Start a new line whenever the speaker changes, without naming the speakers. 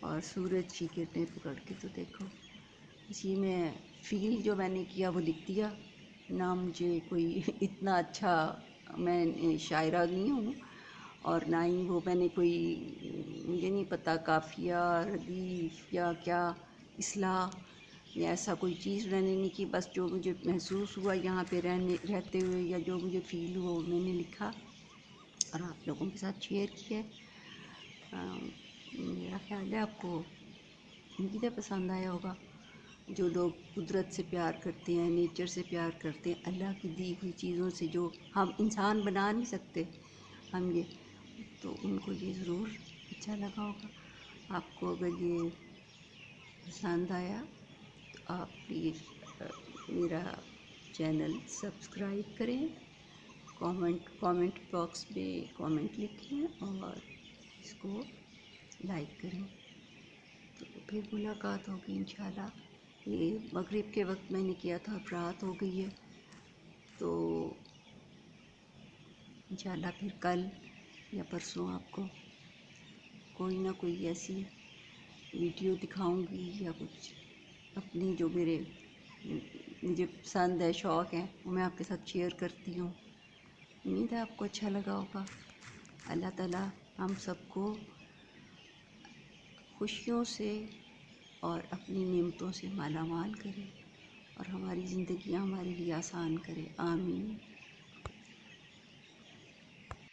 اور سورج کی کرنیں پکڑ کے تو دیکھو اسی میں فیل جو میں نے کیا وہ لکھ دیا. نہ مجھے کوئی اتنا اچھا، میں شاعرہ نہیں ہوں، اور نہ ہی وہ میں نے کوئی، مجھے نہیں پتہ قافیہ ردیف یا کیا اصلاح یا ایسا کوئی چیز میں نے نہیں کی. بس جو مجھے محسوس ہوا یہاں پہ رہتے ہوئے یا جو مجھے فیل ہوا وہ میں نے لکھا اور آپ لوگوں کے ساتھ شیئر کیا. میرا خیال ہے آپ کو امید ہے پسند آیا ہوگا. جو لوگ قدرت سے پیار کرتے ہیں، نیچر سے پیار کرتے ہیں، اللہ کی دی ہوئی چیزوں سے جو ہم انسان بنا نہیں سکتے ہم یہ، تو ان کو یہ ضرور اچھا لگا ہوگا. آپ کو اگر یہ پسند آیا تو آپ پلیز میرا چینل سبسکرائب کریں، کامنٹ باکس میں کامنٹ لکھیں اور اس کو لائک کریں. تو پھر ملاقات ہوگی انشاءاللہ. یہ مغرب کے وقت میں نے کیا تھا، اب رات ہو گئی ہے، تو انشاءاللہ پھر کل یا پرسوں آپ کو کوئی نہ کوئی ایسی ویڈیو دکھاؤں گی یا کچھ اپنی جو مجھے پسند ہے، شوق ہے، وہ میں آپ کے ساتھ شیئر کرتی ہوں. امید ہے آپ کو اچھا لگا ہوگا. اللہ تعالیٰ ہم سب کو خوشیوں سے اور اپنی نعمتوں سے مالا مال کرے اور ہماری زندگیاں ہمارے لیے آسان کرے. آمین.